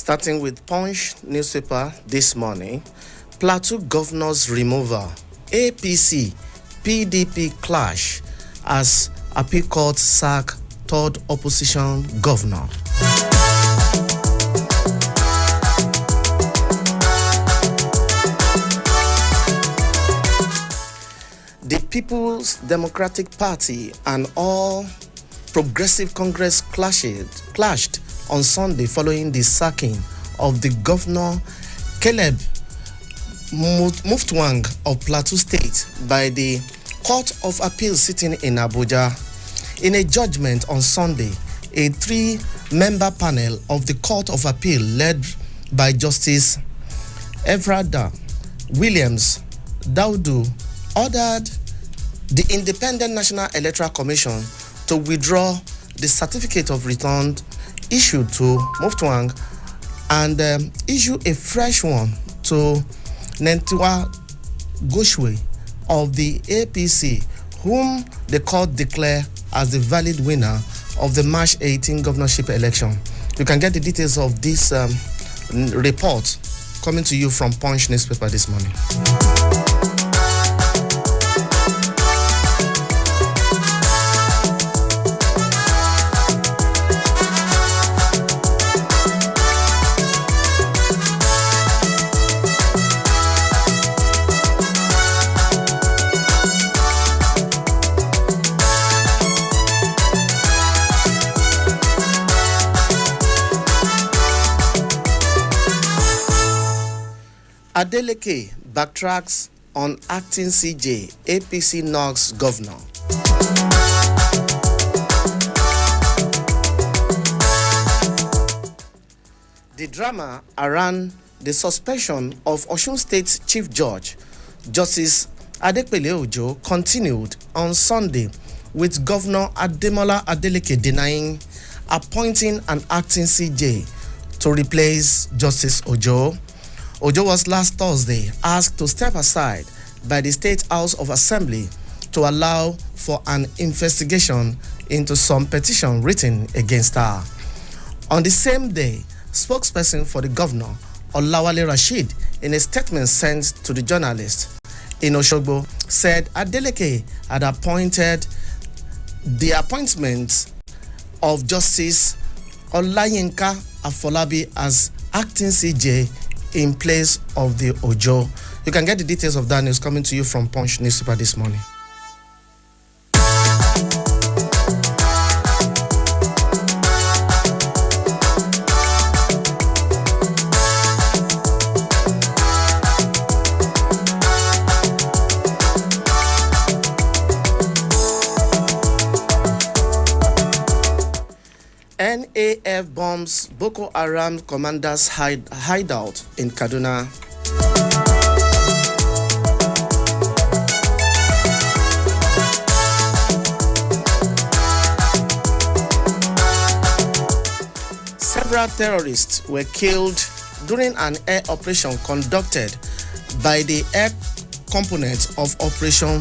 Starting with Punch newspaper this morning, Plateau Governor's removal, APC, PDP clash as Appeal Court sack third opposition governor. The People's Democratic Party and All Progressive Congress clashed on Sunday following the sacking of the governor Caleb Muftwang of Plateau State by the Court of Appeal sitting in Abuja. In a judgment on Sunday, a three-member panel of the Court of Appeal led by Justice Evrada Williams Daudu ordered the Independent National Electoral Commission to withdraw the certificate of return issued to Muftwang and issue a fresh one to Nentiwa Goshwe of the APC, whom the court declared as the valid winner of the March 18 governorship election. You can get the details of this report coming to you from Punch newspaper this morning. Adeleke backtracks on acting CJ, APC knocks governor. The drama around the suspension of Osun State Chief Judge, Justice Adepele Ojo, continued on Sunday, with Governor Ademola Adeleke denying appointing an acting CJ to replace Justice Ojo. Ojo was last Thursday asked to step aside by the State House of Assembly to allow for an investigation into some petition written against her. On the same day, spokesperson for the governor, Olawale Rasheed, in a statement sent to the journalist in Osogbo, said Adeleke had appointed the appointment of Justice Olayinka Afolabi as acting CJ in place of the Ojo. You can get the details of that news coming to you from Punch newspaper this morning. NAF bombs Boko Haram commanders hideout in Kaduna. Several terrorists were killed during an air operation conducted by the air component of Operation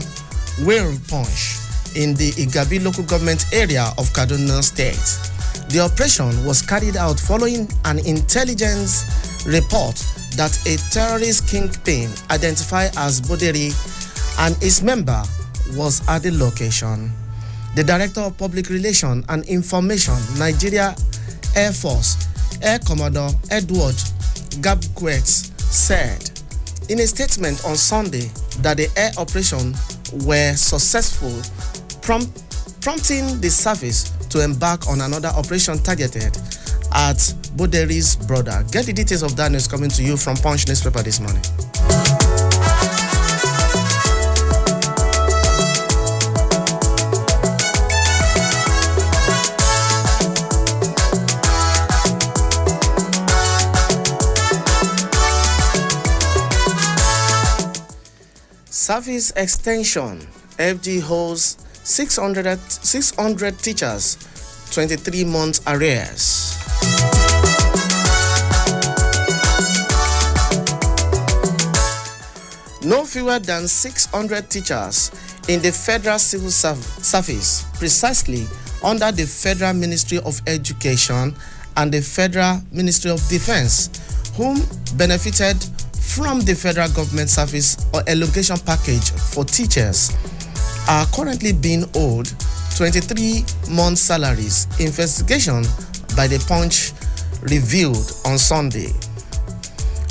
Whale Punch in the Igabi local government area of Kaduna State. The operation was carried out following an intelligence report that a terrorist kingpin identified as Boderi and his member was at the location. The Director of Public Relations and Information, Nigeria Air Force, Air Commodore Edward Gabquet, said in a statement on Sunday that the air operation were successful, prompting the service to embark on another operation targeted at Boderi's brother. Get the details of that news coming to you from Punch newspaper this morning. Service extension. FG holds 600 teachers, 23 months arrears. No fewer than 600 teachers in the Federal Civil Service, precisely under the Federal Ministry of Education and the Federal Ministry of Defense, whom benefited from the federal government service or allocation package for teachers, are currently being owed 23 months' salaries. Investigation by the Punch revealed on Sunday.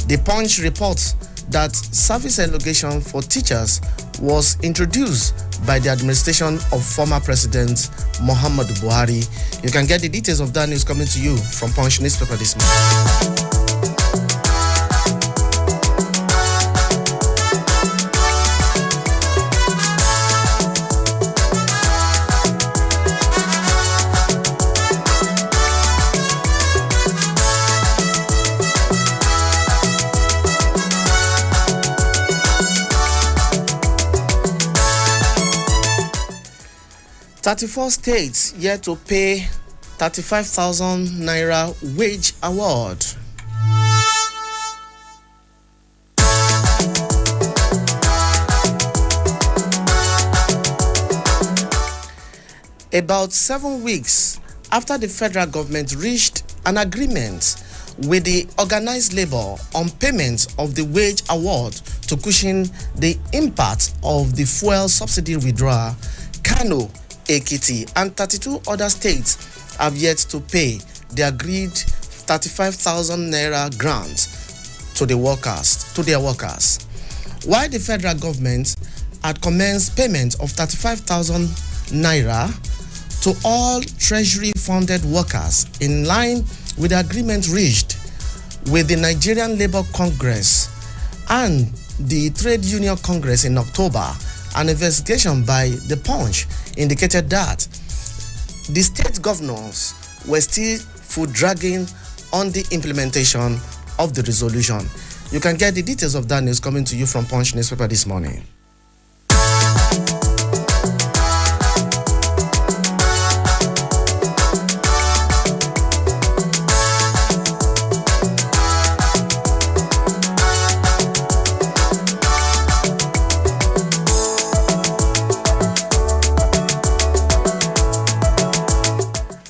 The Punch reports that service allocation for teachers was introduced by the administration of former President Muhammadu Buhari. You can get the details of that news coming to you from Punch newspaper this morning. 34 states yet to pay 35,000 naira wage award. About 7 weeks after the federal government reached an agreement with the organized labor on payment of the wage award to cushion the impact of the fuel subsidy withdrawal, Kano, Ekiti, and 32 other states have yet to pay the agreed 35,000 naira grant to their workers. While the federal government had commenced payment of 35,000 naira to all treasury-funded workers in line with the agreement reached with the Nigerian Labour Congress and the Trade Union Congress in October, an investigation by the Punch indicated that the state governors were still foot-dragging on the implementation of the resolution. You can get the details of that news coming to you from Punch newspaper this morning.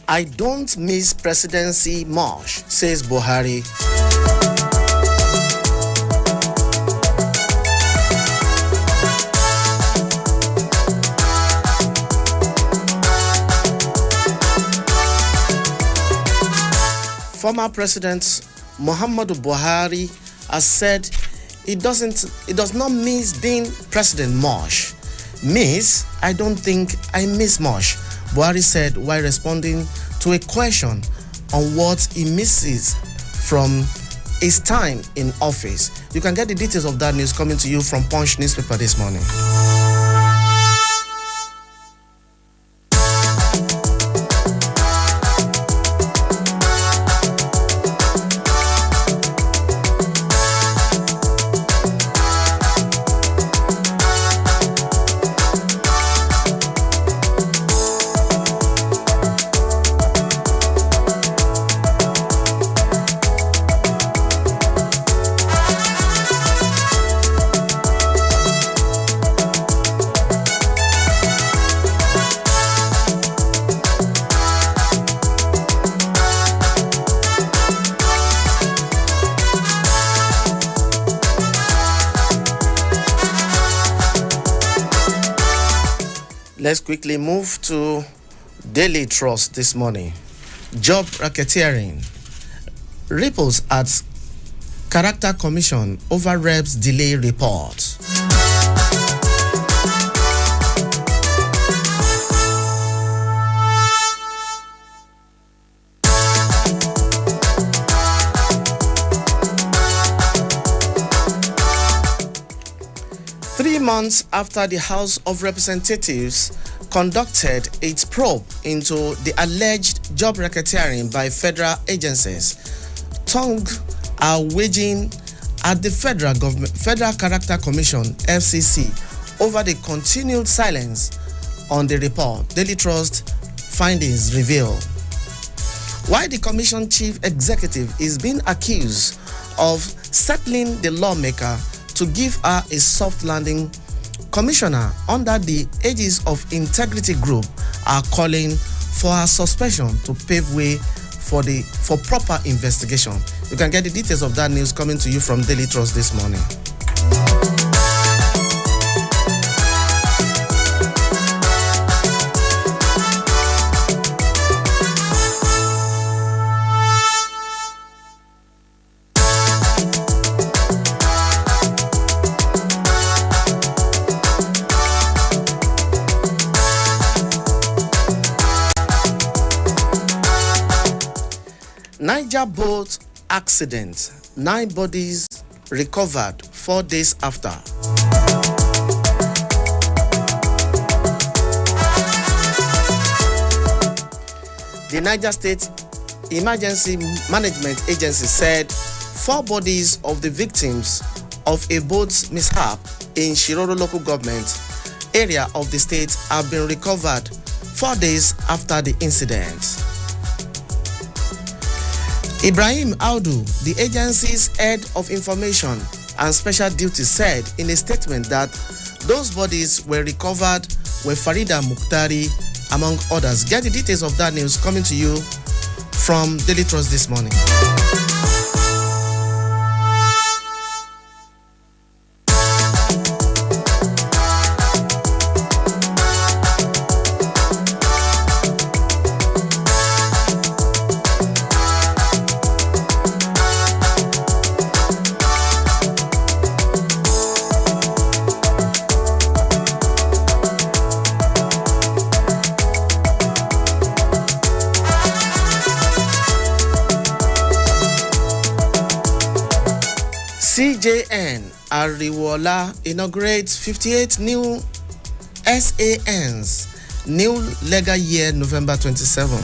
I don't miss presidency much, says Buhari. Former President Muhammadu Buhari has said he does not miss being president much. I don't think I miss much, Buhari said while responding to a question on what he misses from his time in office. You can get the details of that news coming to you from Punch newspaper this morning. Let's quickly move to Daily Trust this morning. Job racketeering. Ripples at Character Commission over Reps delay report. Months after the House of Representatives conducted its probe into the alleged job racketeering by federal agencies, tongues are waging at the Federal Character Commission (FCC) over the continued silence on the report. Daily Trust findings reveal. While the Commission chief executive is being accused of settling the lawmaker to give her a soft landing, Commissioner under the aegis of Integrity Group are calling for her suspension to pave way for proper investigation. You can get the details of that news coming to you from Daily Trust this morning. Niger boat accident. 9 bodies recovered 4 days after. The Niger State Emergency Management Agency said 4 bodies of the victims of a boat mishap in Shiroro local government area of the state have been recovered 4 days after the incident. Ibrahim Audu, the agency's head of information and special duties, said in a statement that those bodies were recovered were Farida Mukhtari, among others. Get the details of that news coming to you from Daily Trust this morning. CJN Ariwola inaugurates 58 new SANs, new legal year November 27.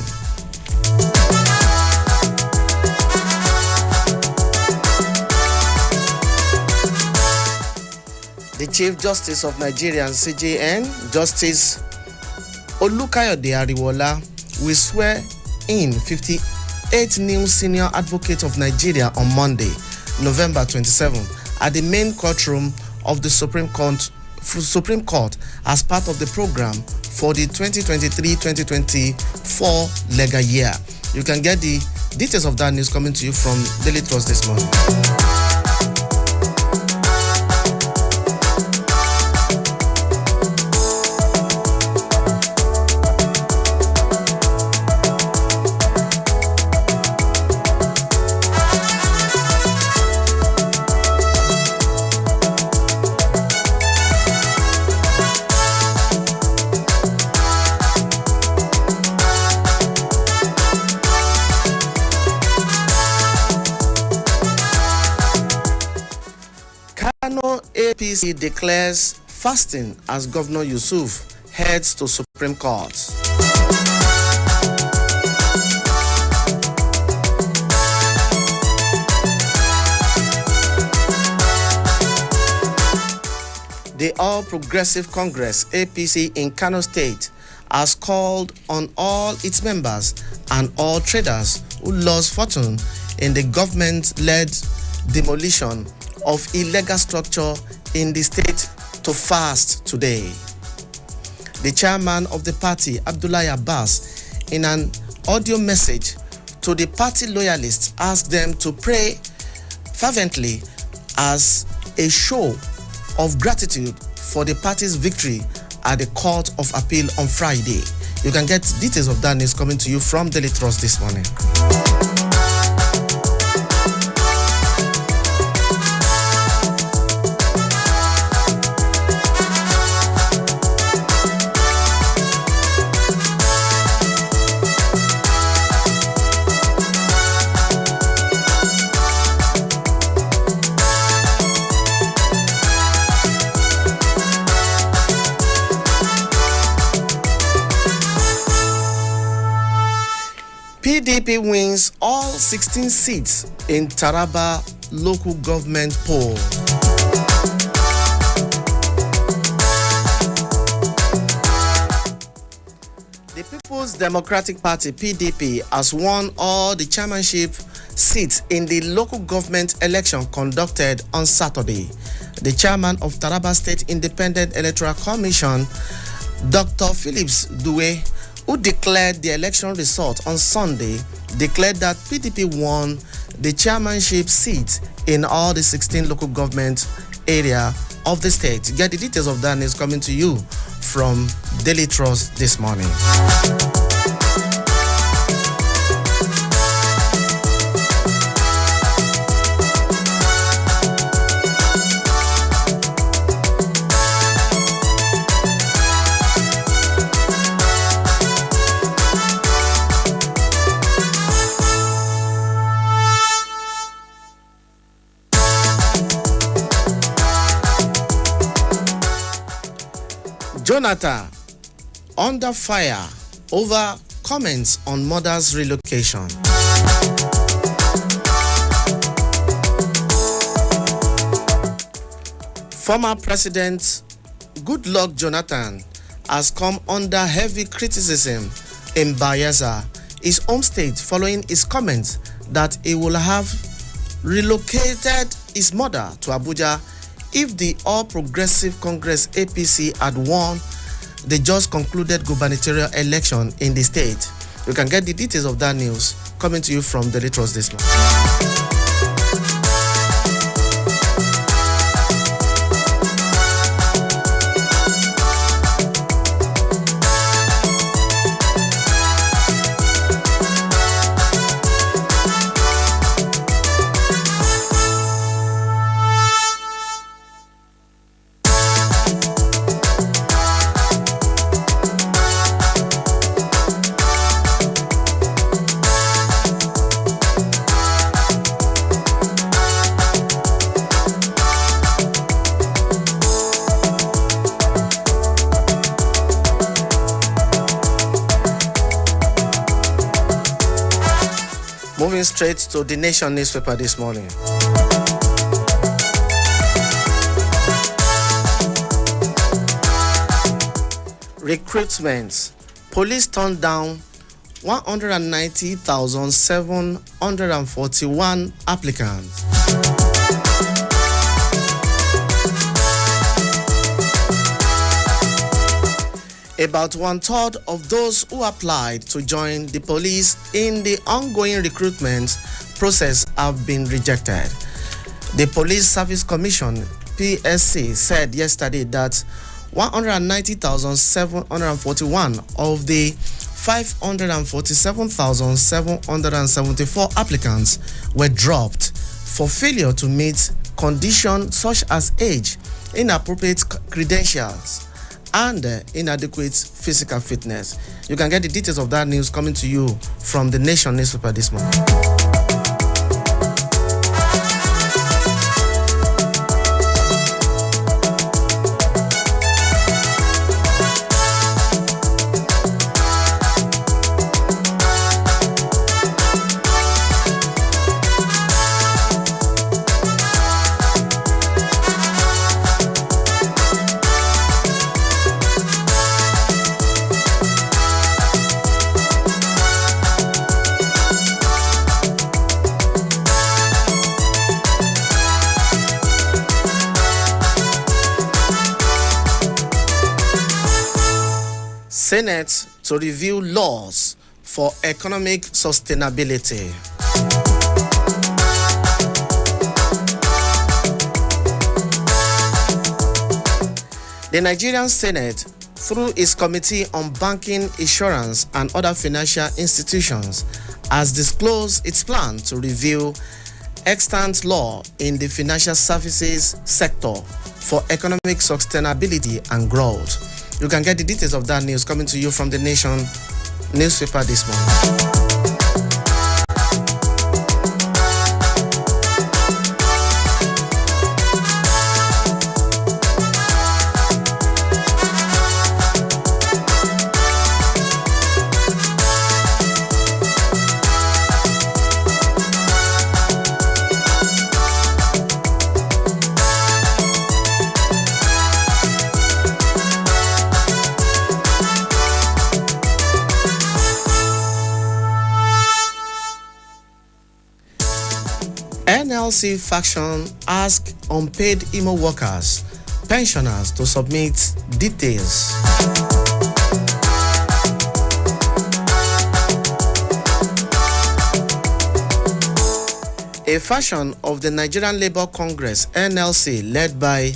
The Chief Justice of Nigeria, CJN, Justice Olukayode Ariwola, will swear in 58 new senior advocates of Nigeria on Monday, November 27, at the main courtroom of the Supreme Court as part of the program for the 2023-2024 legal year. You can get the details of that news coming to you from Daily Trust this morning. Kano APC declares fasting as Governor Yusuf heads to Supreme Court. The All Progressive Congress APC in Kano State has called on all its members and all traders who lost fortune in the government-led demolition of illegal structure in the state to fast today. The chairman of the party, Abdullahi Abbas, in an audio message to the party loyalists, asked them to pray fervently as a show of gratitude for the party's victory at the Court of Appeal on Friday. You can get details of that news coming to you from Daily Trust this morning. PDP wins all 16 seats in Taraba local government poll. The People's Democratic Party, PDP, has won all the chairmanship seats in the local government election conducted on Saturday. The chairman of Taraba State Independent Electoral Commission, Dr. Phillips Due, who declared the election result on Sunday, declared that PDP won the chairmanship seat in all the 16 local government area of the state. Get the details of that news coming to you from Daily Trust this morning. Jonathan under fire over comments on mother's relocation. Former President Goodluck Jonathan has come under heavy criticism in Bayelsa, his home state, following his comments that he will have relocated his mother to Abuja if the All Progressive Congress APC had won the just concluded gubernatorial election in the state. You can get the details of that news coming to you from Daily Trust this morning. Moving straight to the Nation newspaper this morning. Recruitment. Police turned down 190,741 applicants. About 1/3 of those who applied to join the police in the ongoing recruitment process have been rejected. The Police Service Commission, PSC, said yesterday that 190,741 of the 547,774 applicants were dropped for failure to meet conditions such as age, inappropriate credentials, and inadequate physical fitness. You can get the details of that news coming to you from the Nation newspaper this morning. Senate to review laws for economic sustainability. The Nigerian Senate, through its Committee on Banking, Insurance and Other Financial Institutions, has disclosed its plan to review extant law in the financial services sector for economic sustainability and growth. You can get the details of that news coming to you from the Nation newspaper this morning. NLC faction ask unpaid IMO workers, pensioners to submit details. A faction of the Nigerian Labour Congress (NLC) led by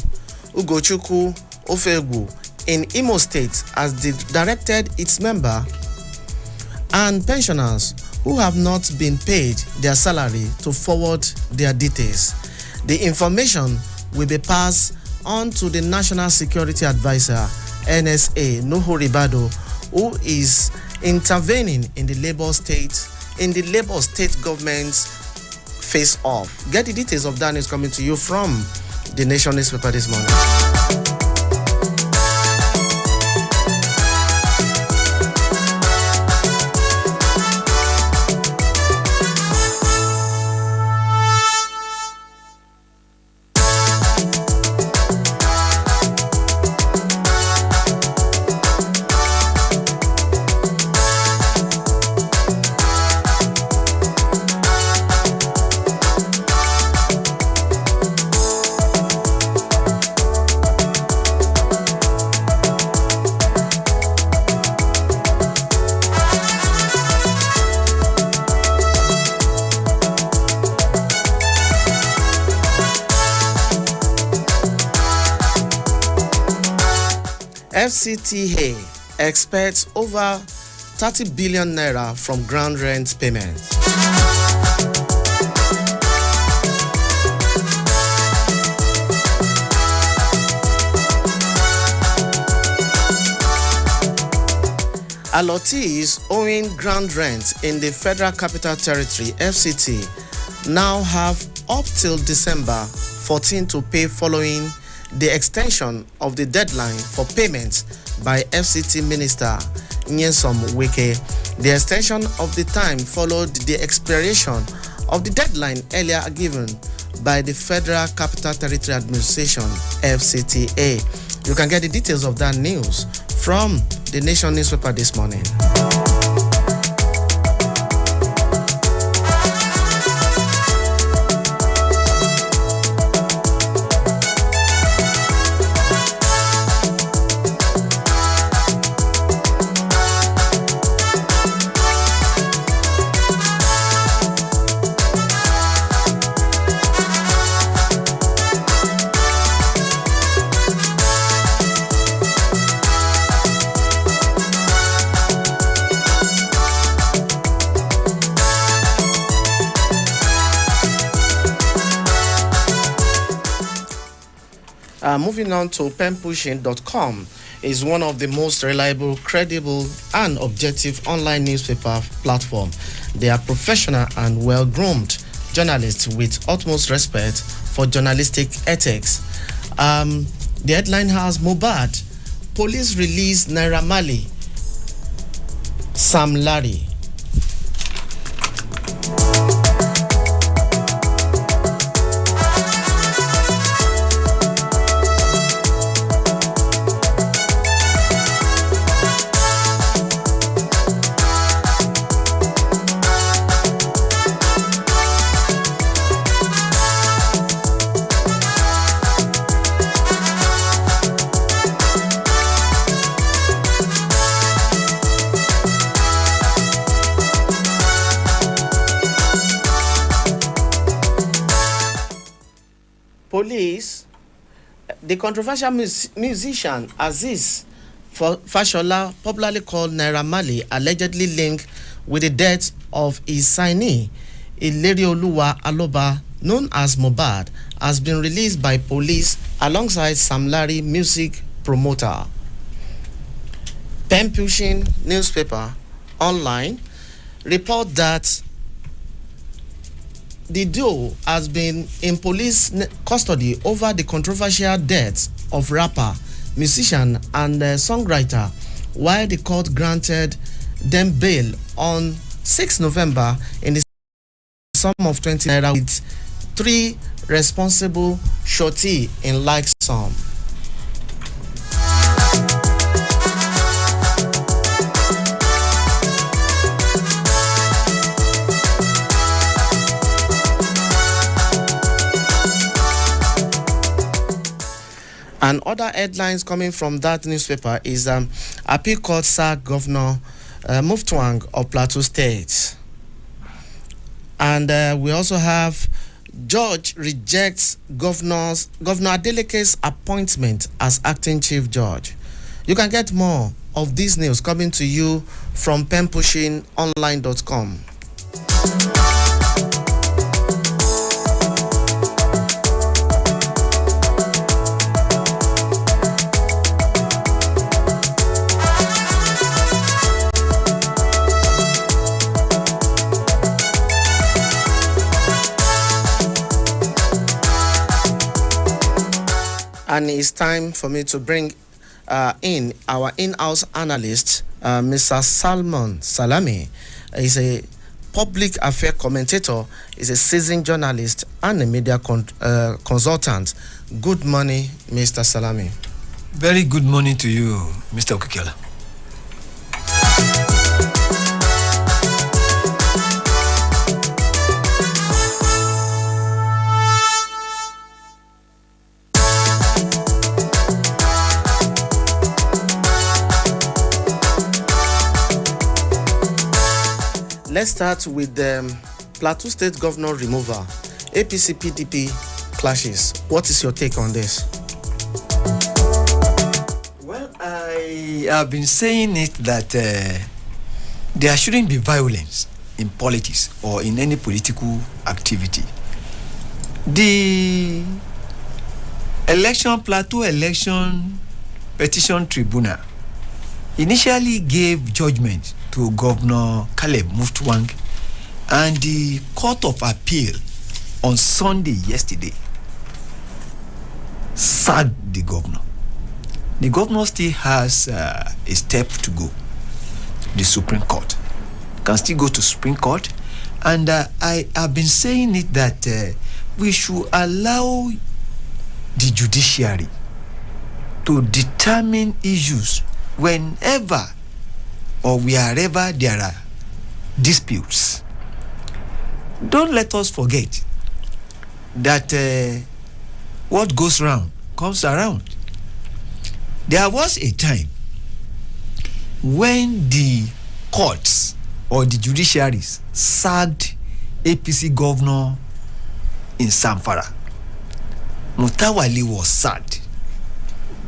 Ugochukwu Ofegwu in Imo State has directed its member and pensioners who have not been paid their salary to forward their details. The information will be passed on to the National Security Advisor (NSA) Nuhu Ribado, who is intervening in the Labour State government's face-off. Get the details of that news coming to you from the Nation newspaper this morning. FCTA expects over 30 billion naira from ground rent payments. Allottees owing ground rent in the Federal Capital Territory (FCT) now have up till December 14 to pay following the extension of the deadline for payments by FCT Minister Nyesom Wike. The extension of the time followed the expiration of the deadline earlier given by the Federal Capital Territory Administration (FCTA). You can get the details of that news from the Nation newspaper this morning. Moving on to penpushing.com is one of the most reliable, credible, and objective online newspaper platform. They are professional and well-groomed journalists with utmost respect for journalistic ethics. The headline has Mohbad, police release Naira Marley, Sam Larry. Police, the controversial musician Aziz Fashola, popularly called Naira Marley, allegedly linked with the death of his signee, Ilerioluwa Aloba, known as Mohbad, has been released by police alongside Sam Larry, music promoter. Pen Pushing newspaper online report that the duo has been in police custody over the controversial death of rapper, musician, and songwriter, while the court granted them bail on 6 November in the sum of 20 naira with 3 responsible surety in like sum. And other headlines coming from that newspaper is Appeal Court sacked Governor Muftuang of Plateau State. And we also have Judge rejects Governor Adeleke's appointment as acting chief judge. You can get more of this news coming to you from penpushingonline.com. And it's time for me to bring in our in-house analyst, Mr. Salman Salami. He's a public affairs commentator, he's a seasoned journalist and a media consultant. Good morning, Mr. Salami. Very good morning to you, Mr. Okikela. Let's start with the Plateau State Governor removal. APC PDP clashes. What is your take on this? Well, I have been saying it that there shouldn't be violence in politics or in any political activity. The Plateau Election Petition Tribunal initially gave judgment to Governor Caleb Muftwang, and the Court of Appeal on Sunday yesterday sacked the governor. The governor still has a step to go. The Supreme Court can still go to Supreme Court, and I have been saying it that we should allow the judiciary to determine issues whenever or wherever there are disputes. Don't let us forget that what goes round comes around. There was a time when the courts or the judiciaries sacked APC governor in Zamfara. Mutawali was sacked.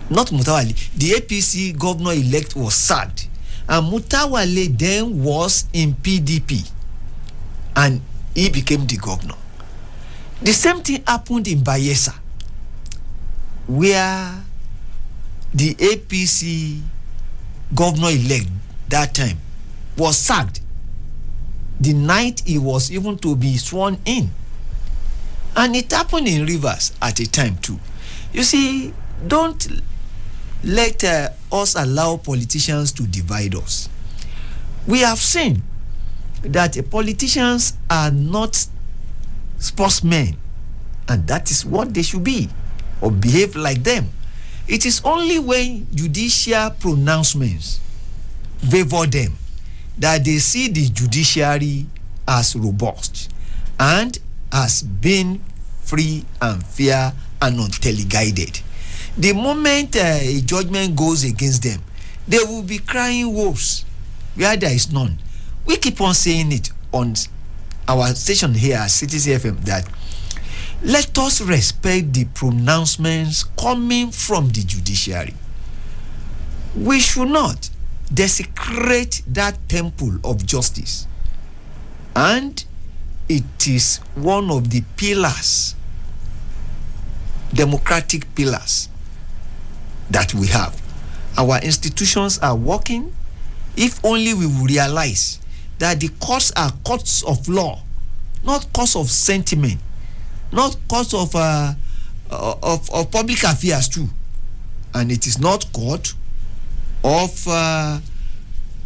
Not Mutawali, the APC governor-elect was sacked. And Mutawale then was in PDP and he became the governor. The same thing happened in Bayelsa, where the APC governor-elect that time was sacked the night he was even to be sworn in. And it happened in Rivers at a time too. You see, don't let us allow politicians to divide us. We have seen that politicians are not sportsmen, and that is what they should be, or behave like them. It is only when judicial pronouncements favor them that they see the judiciary as robust and as being free and fair and unteleguided. The moment a judgment goes against them, they will be crying wolves where there is none. We keep on saying it on our station here at Citizen FM that let us respect the pronouncements coming from the judiciary. We should not desecrate that temple of justice. And it is one of the pillars, democratic pillars, that we have. Our institutions are working. If only we will realize that the courts are courts of law, not courts of sentiment, not courts of public affairs too, and it is not court of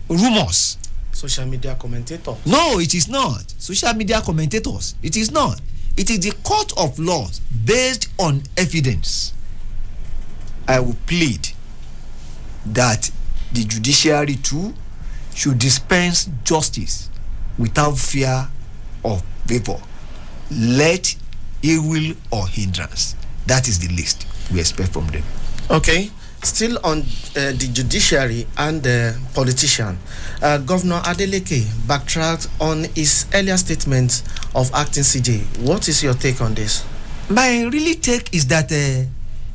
rumors. Social media commentators. No, it is not. Social media commentators. It is not. It is the court of laws based on evidence. I will plead that the judiciary too should dispense justice without fear of favor. Let ill will or hindrance. That is the least we expect from them. Okay. Still on the judiciary and the politician, Governor Adeleke backtracked on his earlier statement of acting CJ. What is your take on this? My really take is that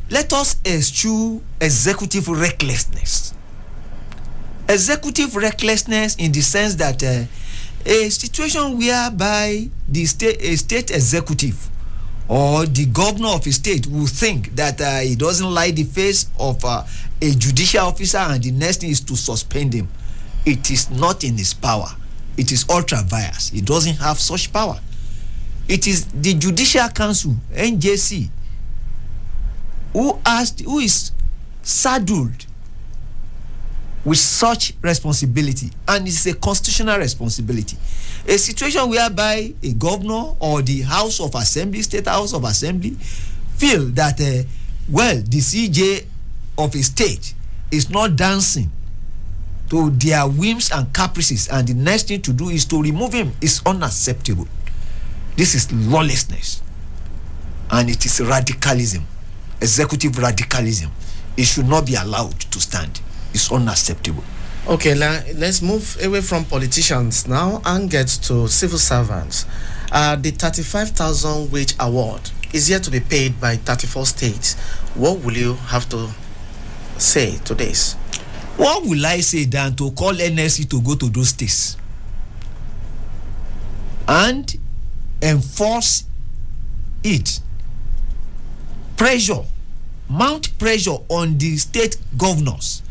let us eschew executive recklessness. Executive recklessness in the sense that a situation whereby a state executive or the governor of a state will think that he doesn't like the face of a judicial officer and the next thing is to suspend him. It is not in his power. It is ultra vires. He doesn't have such power. It is the Judicial Council, NJC, who is saddled with such responsibility, and it's a constitutional responsibility. A situation whereby a governor or the House of Assembly, State House of Assembly, feel that the CJ of a state is not dancing to their whims and caprices, and the next thing to do is to remove him, is unacceptable. This is lawlessness, and it is radicalism, executive radicalism. It should not be allowed to stand. It's unacceptable. Okay, let's move away from politicians now and get to civil servants. The 35,000 wage award is yet to be paid by 34 states. What will you have to say to this? What will I say than to call NSC to go to those states and enforce it? Mount pressure on the state governors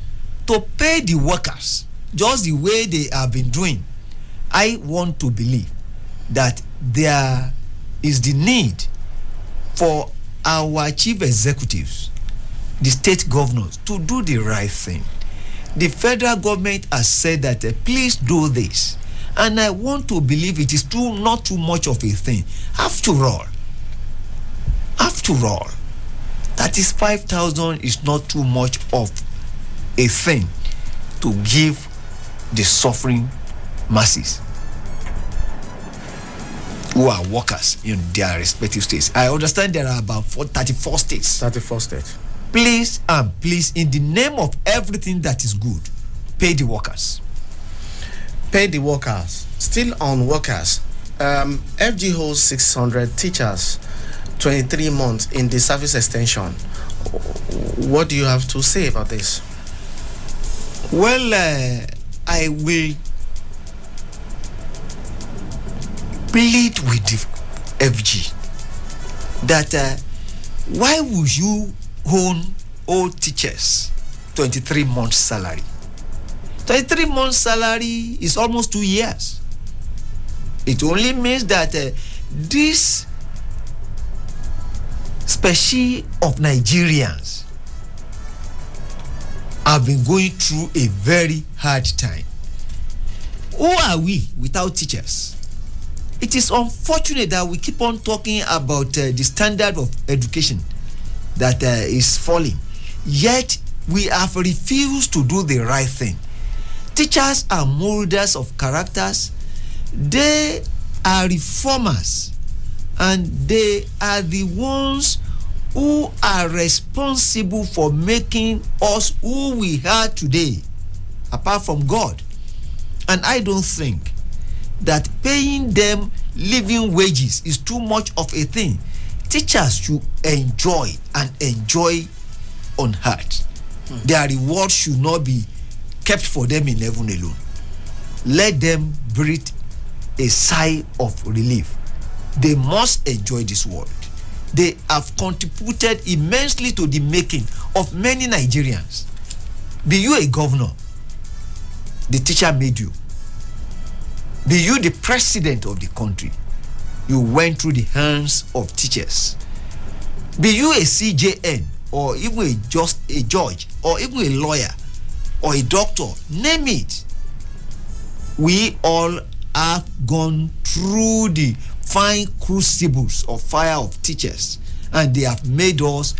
to pay the workers just the way they have been doing. I want to believe that there is the need for our chief executives, the state governors, to do the right thing. The federal government has said that please do this, and I want to believe it is not too much of a thing. After all, 35,000 is not too much of a thing to give the suffering masses who are workers in their respective states. I understand there are about 34 states. 34 states. Please, in the name of everything that is good, pay the workers. Pay the workers. Still on workers, FG holds 600 teachers, 23 months in the service extension. What do you have to say about this? Well, I will plead with the FG that why would you own all teachers 23 months salary? 23 months salary is almost 2 years. It only means that this species of Nigerians have been going through a very hard time. Who are we without teachers? It is unfortunate that we keep on talking about the standard of education that is falling, yet we have refused to do the right thing. Teachers are molders of characters. They are reformers, and they are the ones who are responsible for making us who we are today, apart from God. And I don't think that paying them living wages is too much of a thing. Teachers should enjoy unhurt. Their reward should not be kept for them in heaven alone. Let them breathe a sigh of relief. They must enjoy this world. They have contributed immensely to the making of many Nigerians. Be you a governor, the teacher made you. Be you the president of the country, you went through the hands of teachers. Be you a CJN, or even a judge, or even a lawyer, or a doctor, name it. We all have gone through the fine crucibles of fire of teachers, and they have made us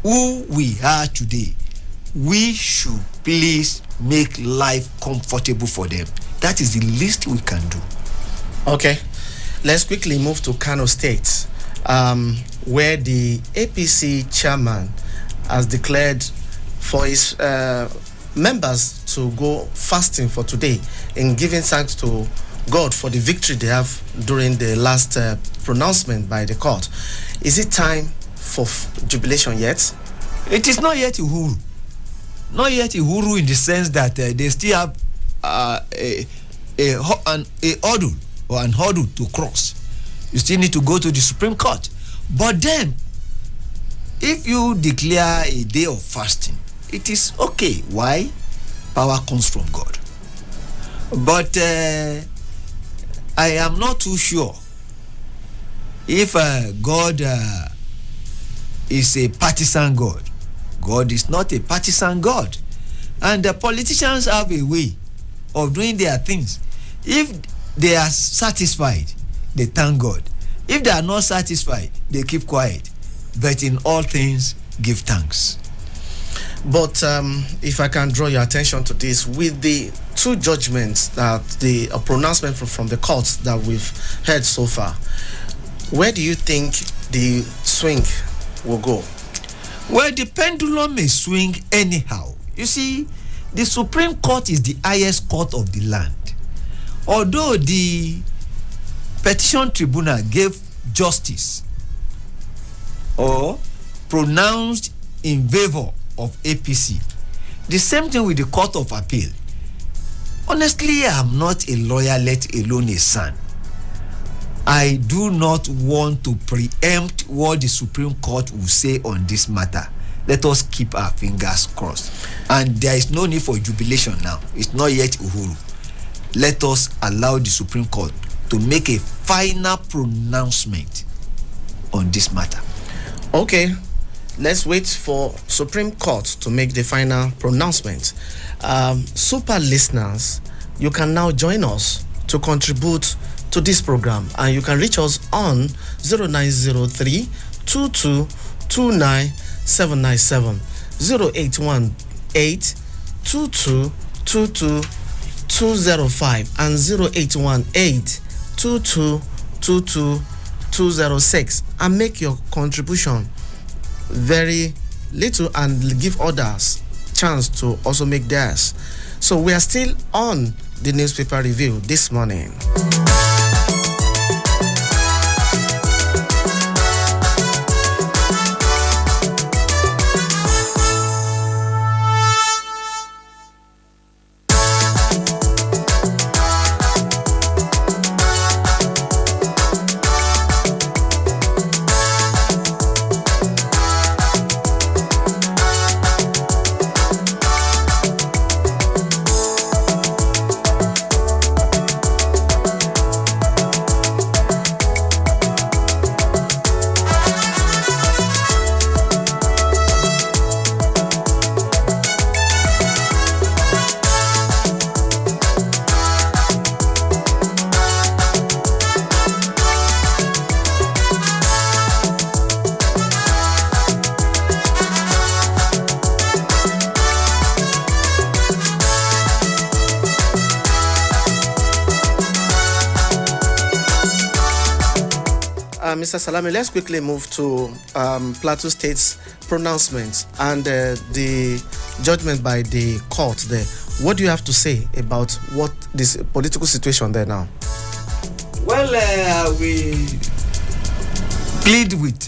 who we are today. We should please make life comfortable for them. That is the least we can do. Okay, let's quickly move to Kano State, where the APC chairman has declared for his members to go fasting for today in giving thanks to God for the victory they have during the last pronouncement by the court. Is it time for jubilation yet? It is not yet Uhuru. Not yet Uhuru in the sense that they still have a hurdle or an hurdle to cross. You still need to go to the Supreme Court. But then, if you declare a day of fasting, it is okay. Why? Power comes from God. But I am not too sure if God is a partisan God. God is not a partisan God. And the politicians have a way of doing their things. If they are satisfied, they thank God. If they are not satisfied, they keep quiet. But in all things, give thanks. But if I can draw your attention to this, with the two judgments that the pronouncement from the courts that we've heard so far, where do you think the swing will go? Well, the pendulum may swing anyhow. You see, the Supreme Court is the highest court of the land. Although the petition tribunal gave justice or pronounced in favor of APC, the same thing with the Court of Appeal. Honestly, I am not a lawyer, let alone a son. I do not want to preempt what the Supreme Court will say on this matter. Let us keep our fingers crossed. And there is no need for jubilation now. It's not yet Uhuru. Let us allow the Supreme Court to make a final pronouncement on this matter. Okay, let's wait for Supreme Court to make the final pronouncement. Super listeners, you can now join us to contribute to this program, and you can reach us on 0903 2229 797 0818 2222 205 and 0818 2222 206, and make your contribution very little and give others chance to also make theirs. So we are still on the newspaper review this morning. Mr. Salami, let's quickly move to Plateau State's pronouncement and the judgment by the court there. What do you have to say about what this political situation there now? Well, we plead with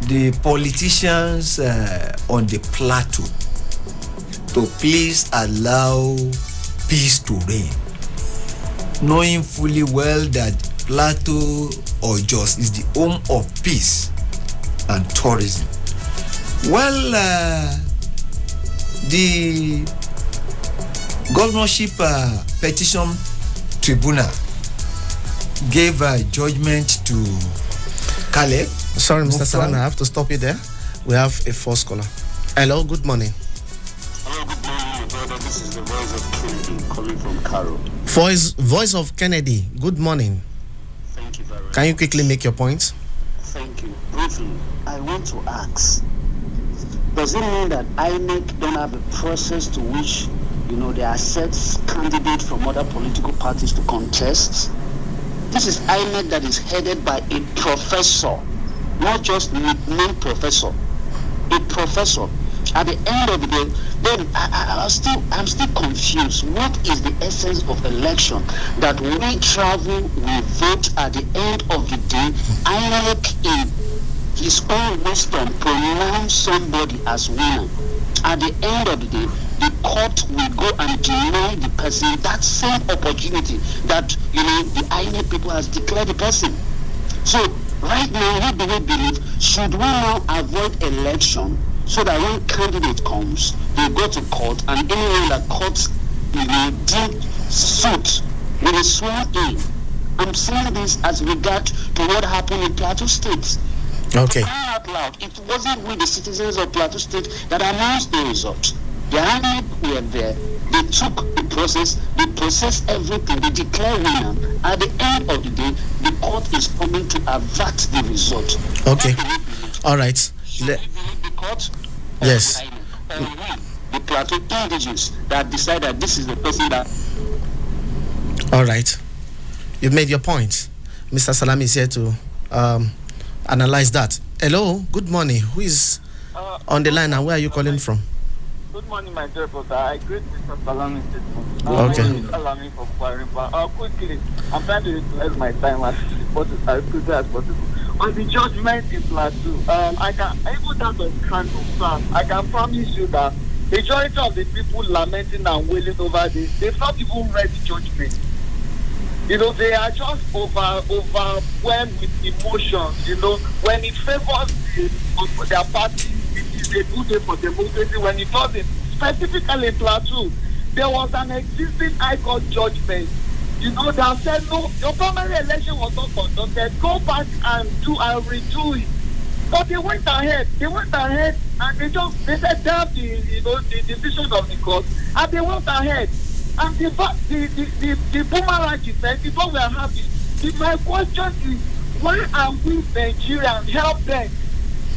the politicians on the plateau to please allow peace to reign, knowing fully well that Plateau or Jos is the home of peace and tourism. Well, the governorship petition tribunal gave a judgment to Caleb. Sorry, Mr. Salami, I have to stop you there. We have a first caller. Hello, good morning. Hello, good morning, brother. This is the voice of Kennedy calling from Caro. Voice of Kennedy, good morning. Thank you very much. Can you quickly make your point? Thank you. Briefly, I want to ask, does it mean that INEC don't have a process to which, they accept candidates from other political parties to contest? This is INEC that is headed by a professor, not just non-professor, a professor. At the end of the day, then I'm still confused. What is the essence of election? That we travel, we vote, at the end of the day, INEC in his own wisdom pronounce somebody as winner. At the end of the day, the court will go and deny the person that same opportunity that the INEC people has declared the person. So right now, what do we believe? Should we now avoid election so that when candidate comes, they go to court, and anyone that court deem suit will be sworn in? I'm saying this as regard to what happened in Plateau State. Okay. Out loud, it wasn't we, the citizens of Plateau State, that announced the result. The INEC were there. They took the process. They processed everything. They declared winner. At the end of the day, the court is coming to avert the result. Okay. All right. The court. Yes. The Plateau indigenous that decided this is the person that. All right. You've made your point. Mr. Salami is here to analyze that. Hello. Good morning. Who is on the line and where are you calling from? Good morning, my dear brother. I greet Mr. Salami. Okay. Salami from Kwarimpa. Quickly, I'm trying to utilize my time as quickly as possible. On the judgment in Plateau, I can even that of Kano, I can promise you that majority of the people lamenting and wailing over this, they've not even read the judgment. They are just overwhelmed with emotions. When it favors their party, it is a good day for democracy. When it doesn't, specifically in Plateau, there was an existing High Court judgment. That said, no, your primary election was not conducted. Go back and redo it. But they went ahead and they said damn the decision of the court, and they went ahead. And the boomerang effect is what we are having. My question is, why are we Nigerians help them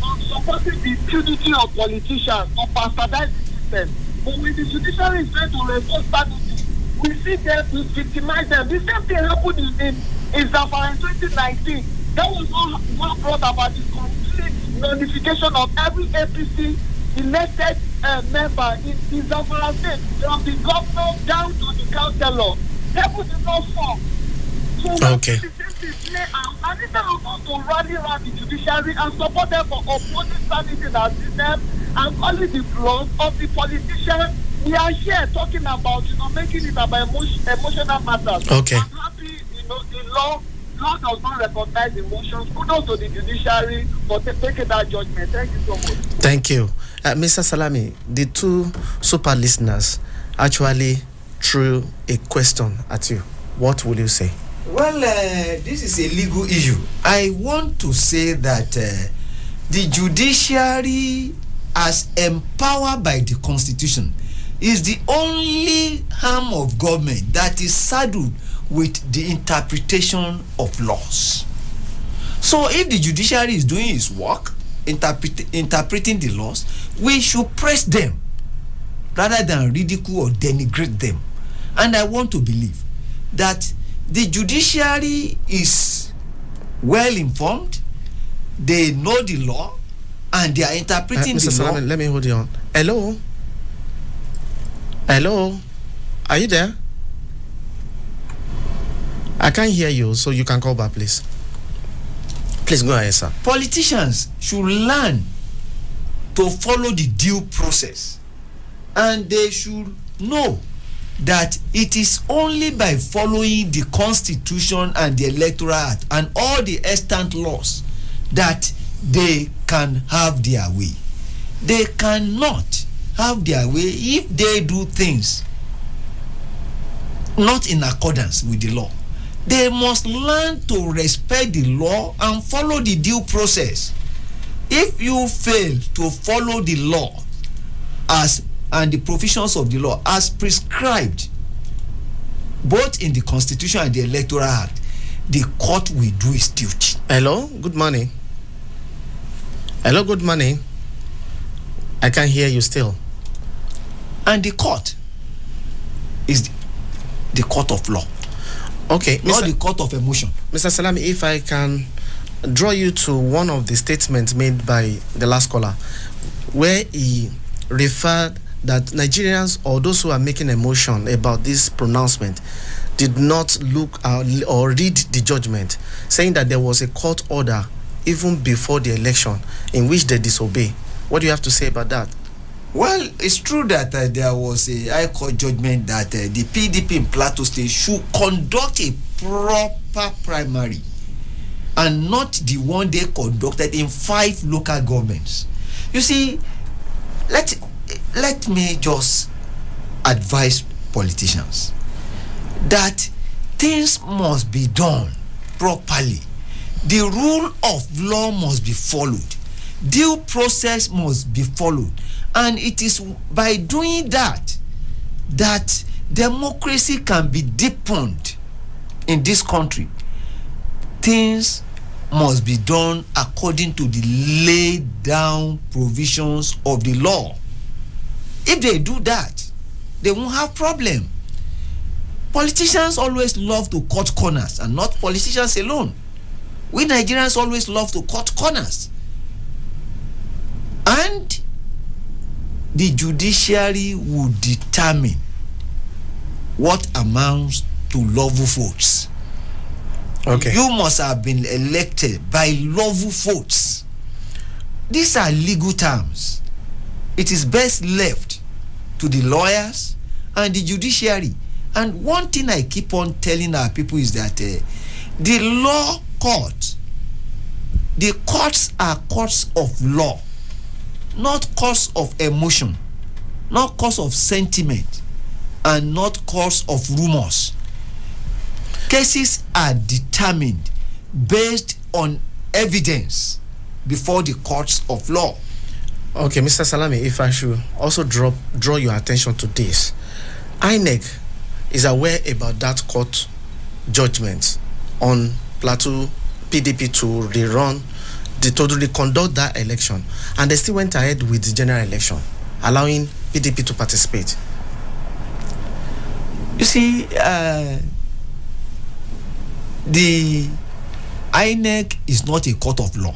on supporting the impunity of politicians or bastardize the system? But when the judiciary is trying to restore sanity, we see them, we victimize them. The same thing happened in Zamfara in 2019. That was what brought about the complete nullification of every APC elected member in Zamfara State, from the governor down to the councillor. People did not fall. So okay. And instead of us to rally around the judiciary and support them for upholding sanity in our system and calling the blood of the politician, we are here talking about making it about emotional matters. Okay. I'm happy, the law does not recognize emotions. Kudos to the judiciary for taking that judgment. Thank you so much. Thank you. Mr. Salami, the two super listeners actually threw a question at you. What will you say? Well, this is a legal issue. I want to say that the judiciary, as empowered by the Constitution, is the only arm of government that is saddled with the interpretation of laws. So if the judiciary is doing its work, interpreting the laws, we should praise them rather than ridicule or denigrate them. And I want to believe that the judiciary is well informed, they know the law, and they are interpreting Mr. the Salami, law. let me hold you on. Hello? Are you there? I can't hear you, so you can call back, please. Please go ahead, sir. Politicians should learn to follow the due process, and they should know that it is only by following the Constitution and the Electoral Act and all the extant laws that they can have their way. They cannot have their way if they do things not in accordance with the law. They must learn to respect the law and follow the due process. If you fail to follow the law and the provisions of the law as prescribed, both in the Constitution and the Electoral Act, the court will do its duty. Hello, good morning. Hello, good morning. I can't hear you still. And the court is the court of law. Okay, not the court of emotion. Mr. Salami, if I can draw you to one of the statements made by the last caller, where he referred that Nigerians or those who are making a motion about this pronouncement did not look or read the judgment, saying that there was a court order even before the election in which they disobey. What do you have to say about that? Well, it's true that there was a high court judgment that the PDP in Plateau State should conduct a proper primary and not the one they conducted in 5 local governments. You see, let me just advise politicians that things must be done properly. The rule of law must be followed. Due process must be followed. And it is by doing that that democracy can be deepened in this country. Things must be done according to the laid down provisions of the law. If they do that, they won't have problem. Politicians always love to cut corners, and not politicians alone. We Nigerians always love to cut corners. And the judiciary will determine what amounts to lawful votes. Okay. You must have been elected by lawful votes. These are legal terms. It is best left to the lawyers and the judiciary. And one thing I keep on telling our people is that the law court, the courts are courts of law, not courts of emotion, not courts of sentiment, and not courts of rumors. Cases are determined based on evidence before the courts of law. Okay, Mr. Salami, if I should also draw your attention to this. INEC is aware about that court judgment on Plateau PDP to rerun, to reconduct that election, and they still went ahead with the general election, allowing PDP to participate. You see, the INEC is not a court of law.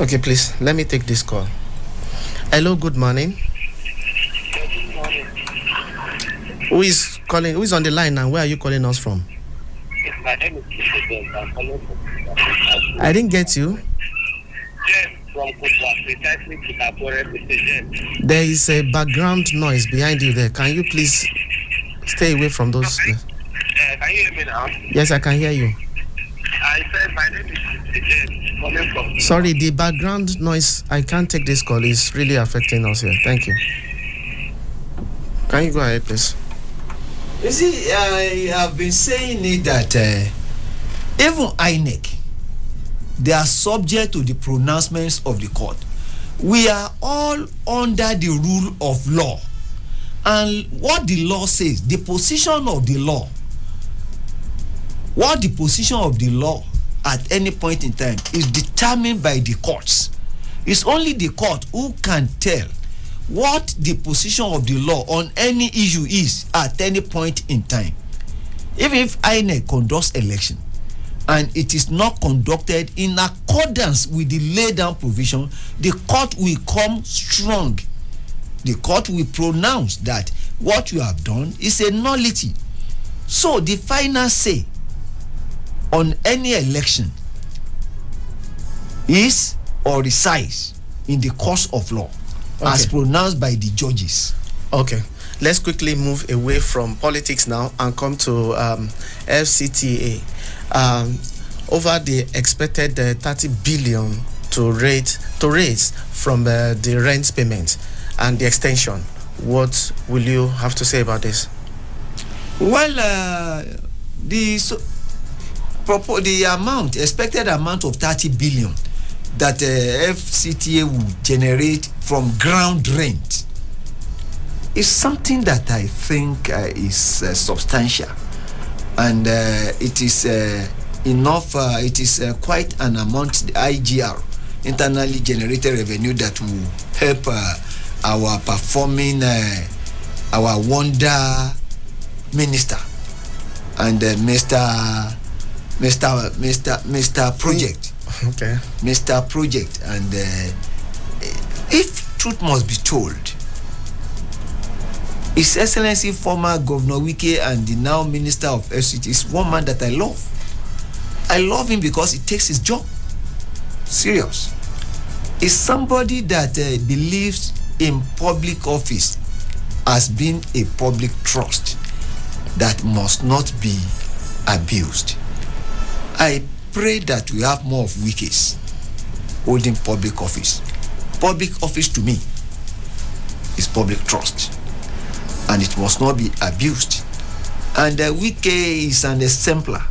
Okay, please, let me take this call. Hello, good morning. Good morning. Who is calling? Who is on the line, and where are you calling us from? My name is James. I'm calling from I didn't get you. James from Kutwa, precisely Kitapore, Mr. James. There is a background noise behind you there. Can you please stay away from those? Can you hear me now? Yes, I can hear you. I said my name is Mr. James, calling from. Sorry, the background noise, I can't take this call. It's really affecting us here. Thank you. Can you go ahead, please? You see, I have been saying it that even INEC, they are subject to the pronouncements of the court. We are all under the rule of law. And what the law says, the position of the law, what the position of the law at any point in time is determined by the courts. It's only the court who can tell what the position of the law on any issue is at any point in time. Even if INEC conducts election and it is not conducted in accordance with the laid down provision, the court will come strong. The court will pronounce that what you have done is a nullity. So the final say on any election is or resides in the course of law, as pronounced by the judges. Okay, let's quickly move away from politics now and come to FCTA. Over the expected 30 billion to raise from the rent payment and the extension, what will you have to say about this? Well, the expected amount of 30 billion that FCTA will generate from ground rent is something that I think is substantial, and it is enough. It is quite an amount, the IGR, internally generated revenue, that will help our performing, our wonder minister and Mr. Project. Okay. Mr. Project, and if truth must be told. His Excellency former Governor Wike and the now Minister of FCT is one man that I love. I love him because he takes his job serious. He's somebody that believes in public office as being a public trust that must not be abused. I pray that we have more of Wikes holding public office. Public office to me is public trust, and it must not be abused. And Wike is an exemplar.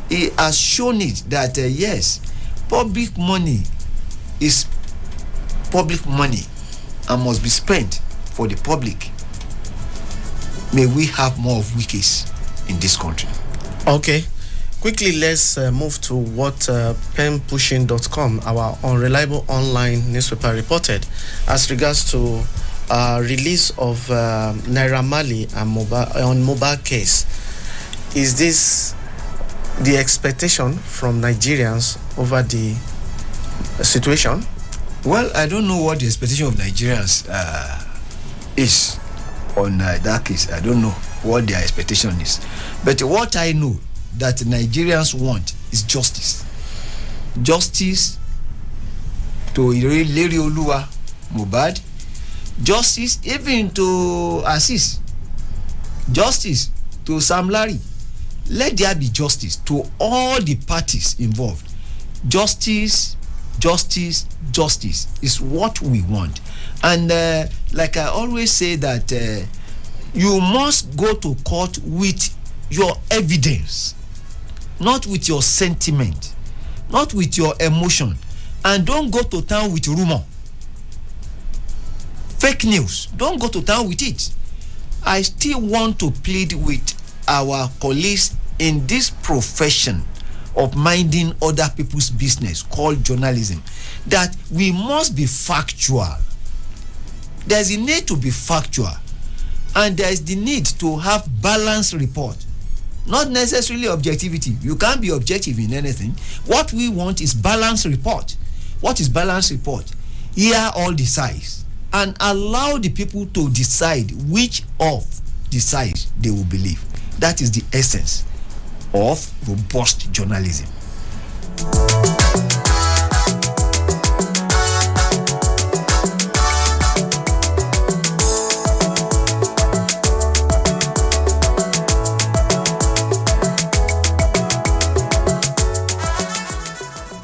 He has shown it that yes, public money is public money and must be spent for the public. May we have more of Wikes in this country. Okay. Quickly, let's move to what penpushing.com, our unreliable online newspaper, reported as regards to release of Naira Marley and on mobile case. Is this the expectation from Nigerians over the situation? Well, I don't know what the expectation of Nigerians is on that case. I don't know what their expectation is. But what I know that Nigerians want is justice. Justice to Ileri Oluwa Mohbad. Justice even to Asis. Justice to Sam Larry. Let there be justice to all the parties involved. Justice, justice, justice is what we want. And like I always say that you must go to court with your evidence, not with your sentiment, not with your emotion. And don't go to town with rumor. Fake news. Don't go to town with it. I still want to plead with our colleagues in this profession of minding other people's business called journalism that we must be factual. There's a need to be factual, and there's the need to have balanced report, not necessarily objectivity. You can't be objective in anything. What we want is balanced report. What is balanced report? Hear all the sides and allow the people to decide which of the sides they will believe. That is the essence of robust journalism.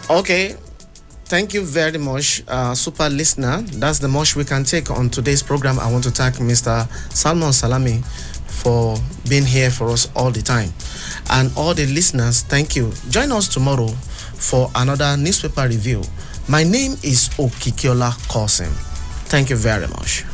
Okay, thank you very much, super listener. That's the most we can take on today's program. I want to thank Mr. Salmon Salami for being here for us all the time. And all the listeners, thank you. Join us tomorrow for another newspaper review. My name is Okikiola Kosim. Thank you very much.